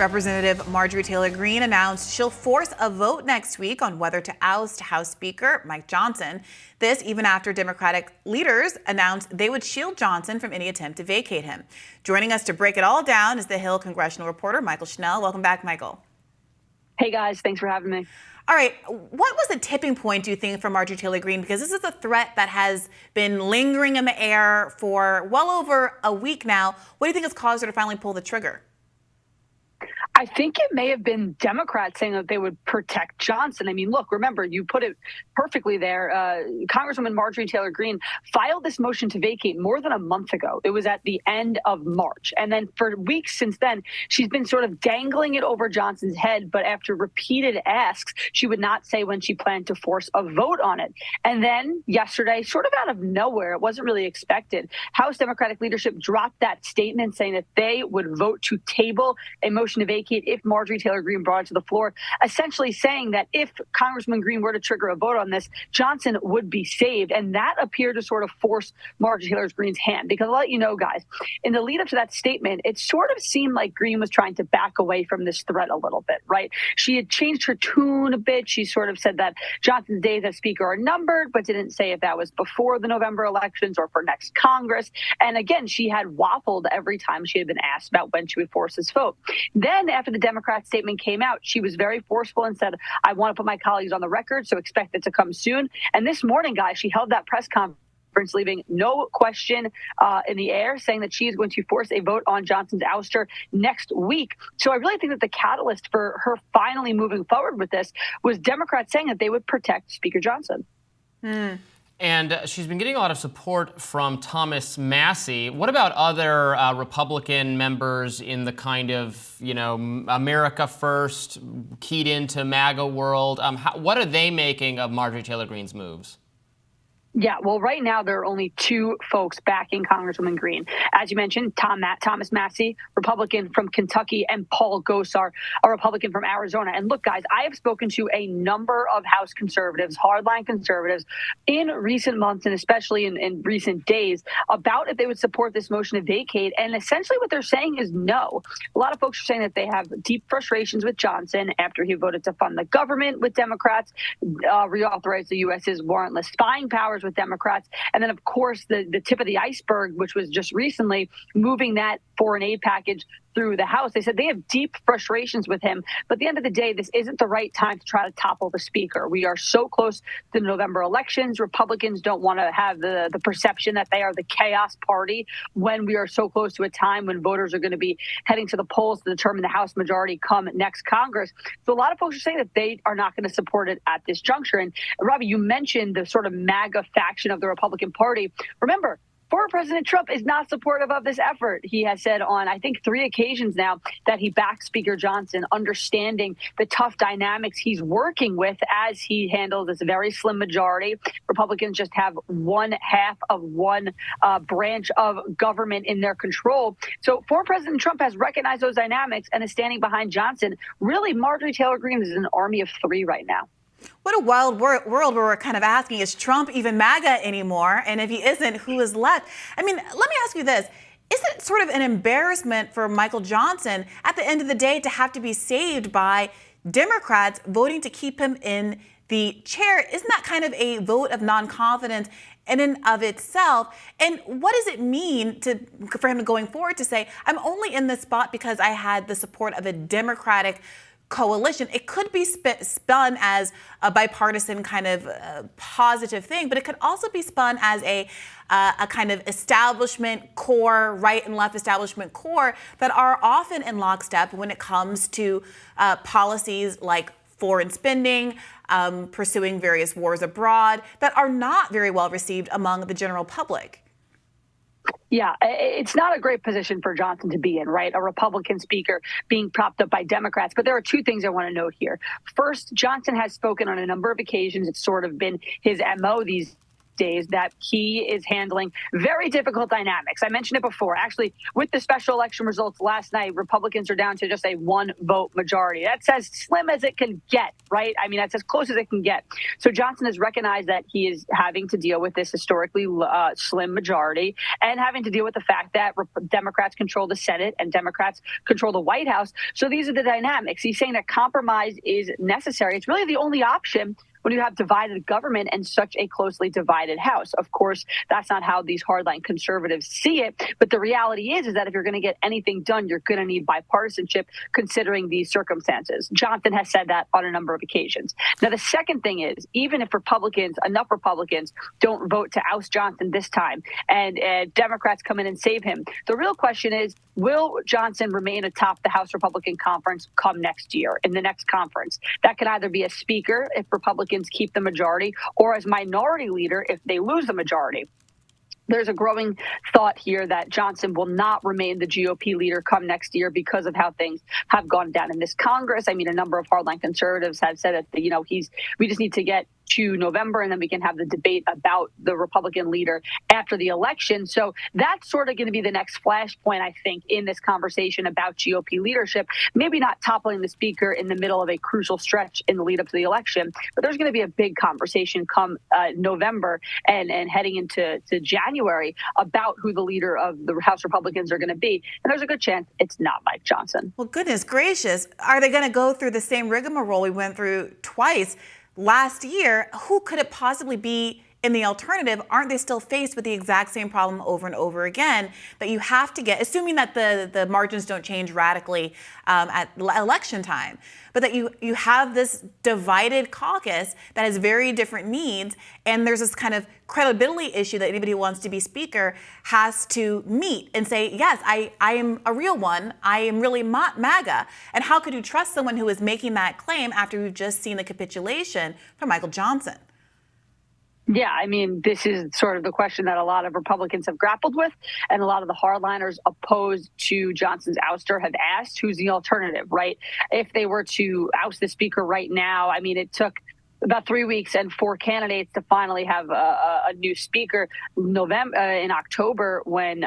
Representative Marjorie Taylor Greene announced she'll force a vote next week on whether to oust House Speaker Mike Johnson. This even after Democratic leaders announced they would shield Johnson from any attempt to vacate him. Joining us to break it all down is the Hill congressional reporter Mychael Schnell. Welcome back, Mychael. Hey guys, thanks for having me. All right, what was the tipping point, do you think, for Marjorie Taylor Greene? Because this is a threat that has been lingering in the air for well over a week now. What do you think has caused her to finally pull the trigger? I think it may have been Democrats saying that they would protect Johnson. I mean, look, remember, you put it perfectly there. Congresswoman Marjorie Taylor Greene filed this motion to vacate more than a month ago. It was at the end of March. And then for weeks since then, she's been sort of dangling it over Johnson's head. But after repeated asks, she would not say when she planned to force a vote on it. And then yesterday, sort of out of nowhere, it wasn't really expected, House Democratic leadership dropped that statement saying that they would vote to table a motion to vacate if Marjorie Taylor Greene brought it to the floor, essentially saying that if Congressman Greene were to trigger a vote on this, Johnson would be saved. And that appeared to sort of force Marjorie Taylor Greene's hand. Because I'll let you know, guys, in the lead up to that statement, it sort of seemed like Greene was trying to back away from this threat a little bit, right? She had changed her tune a bit. She sort of said that Johnson's days as Speaker are numbered, but didn't say if that was before the November elections or for next Congress. And again, she had waffled every time she had been asked about when she would force this vote. Then after the Democrat statement came out, she was very forceful and said, I want to put my colleagues on the record, so expect it to come soon. And this morning, guys, she held that press conference, leaving no question in the air, saying that she is going to force a vote on Johnson's ouster next week. So I really think that the catalyst for her finally moving forward with this was Democrats saying that they would protect Speaker Johnson. And she's been getting a lot of support from Thomas Massie. What about other Republican members in the kind of, America First, keyed into MAGA world? What are they making of Marjorie Taylor Greene's moves? Yeah, well, right now there are only two folks backing Congresswoman Greene. As you mentioned, Thomas Massie, Republican from Kentucky, and Paul Gosar, a Republican from Arizona. And look, guys, I have spoken to a number of House conservatives, hardline conservatives, in recent months and especially in recent days about if they would support this motion to vacate. And essentially what they're saying is no. A lot of folks are saying that they have deep frustrations with Johnson after he voted to fund the government with Democrats, reauthorize the U.S.'s warrantless spying powers with Democrats. And then, of course, the tip of the iceberg, which was just recently moving that foreign aid package through the House. They said they have deep frustrations with him. But at the end of the day, this isn't the right time to try to topple the speaker. We are so close to the November elections. Republicans don't want to have the perception that they are the chaos party when we are so close to a time when voters are going to be heading to the polls to determine the House majority come next Congress. So a lot of folks are saying that they are not going to support it at this juncture. And Robbie, you mentioned the sort of MAGA faction of the Republican Party. Remember, former President Trump is not supportive of this effort. He has said on, I think, 3 occasions now that he backs Speaker Johnson, understanding the tough dynamics he's working with as he handles this very slim majority. Republicans just have 1/2 of one branch of government in their control. So former President Trump has recognized those dynamics and is standing behind Johnson. Really, Marjorie Taylor Greene is an army of 3 right now. What a wild world where we're kind of asking, is Trump even MAGA anymore? And if he isn't, who is left? I mean, let me ask you this. Is it sort of an embarrassment for Michael Johnson at the end of the day to have to be saved by Democrats voting to keep him in the chair? Isn't that kind of a vote of non-confidence in and of itself? And what does it mean for him going forward to say, I'm only in this spot because I had the support of a Democratic coalition? It could be spun as a bipartisan kind of positive thing, but it could also be spun as a kind of establishment core, right and left establishment core that are often in lockstep when it comes to policies like foreign spending, pursuing various wars abroad that are not very well received among the general public. Yeah, it's not a great position for Johnson to be in, right? A Republican speaker being propped up by Democrats. But there are 2 things I want to note here. First, Johnson has spoken on a number of occasions. It's sort of been his MO these days that he is handling very difficult dynamics. I mentioned it before. Actually, with the special election results last night, Republicans are down to just a 1-vote majority. That's as slim as it can get, right? I mean, that's as close as it can get. So Johnson has recognized that he is having to deal with this historically slim majority and having to deal with the fact that Democrats control the Senate and Democrats control the White House. So these are the dynamics. He's saying that compromise is necessary. It's really the only option when you have divided government and such a closely divided House. Of course, that's not how these hardline conservatives see it. But the reality is that if you're going to get anything done, you're going to need bipartisanship considering these circumstances. Johnson has said that on a number of occasions. Now, the second thing is, even if enough Republicans don't vote to oust Johnson this time and Democrats come in and save him, the real question is, will Johnson remain atop the House Republican Conference come next year, in the next conference? That could either be as Speaker if Republicans keep the majority, or as minority leader if they lose the majority. There's a growing thought here that Johnson will not remain the GOP leader come next year because of how things have gone down in this Congress. I mean, a number of hardline conservatives have said that, we just need to get to November and then we can have the debate about the Republican leader after the election. So that's sort of going to be the next flashpoint, I think, in this conversation about GOP leadership. Maybe not toppling the Speaker in the middle of a crucial stretch in the lead up to the election, but there's going to be a big conversation come November and heading into January about who the leader of the House Republicans are going to be. And there's a good chance it's not Mike Johnson. Well, goodness gracious. Are they going to go through the same rigmarole we went through twice last year? Who could it possibly be in the alternative? Aren't they still faced with the exact same problem over and over again, that you have to get, assuming that the margins don't change radically at election time, but that you have this divided caucus that has very different needs, and there's this kind of credibility issue that anybody who wants to be Speaker has to meet and say, yes, I am a real one. I am really MAGA. And how could you trust someone who is making that claim after we've just seen the capitulation from Michael Johnson? Yeah, I mean, this is sort of the question that a lot of Republicans have grappled with, and a lot of the hardliners opposed to Johnson's ouster have asked, who's the alternative, right? If they were to oust the Speaker right now, I mean, it took about 3 weeks and 4 candidates to finally have a new Speaker in October when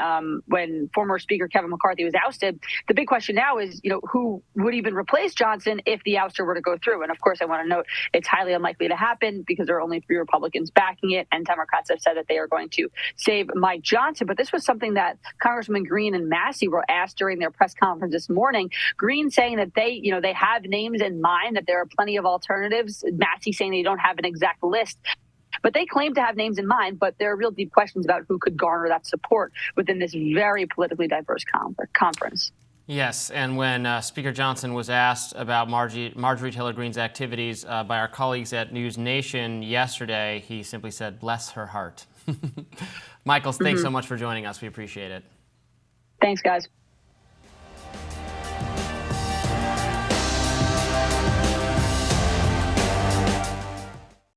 former Speaker Kevin McCarthy was ousted. The big question now is, who would even replace Johnson if the ouster were to go through? And of course, I want to note it's highly unlikely to happen because there are only 3 Republicans backing it, and Democrats have said that they are going to save Mike Johnson. But this was something that Congressman Greene and Massey were asked during their press conference this morning. Greene saying that they have names in mind, that there are plenty of alternatives. Massey saying they don't have an exact list, but they claim to have names in mind. But there are real deep questions about who could garner that support within this very politically diverse conference. Yes, and when Speaker Johnson was asked about Marjorie Taylor Greene's activities by our colleagues at News Nation yesterday, he simply said, "Bless her heart." Mychael, thanks so much for joining us. We appreciate it. Thanks, guys.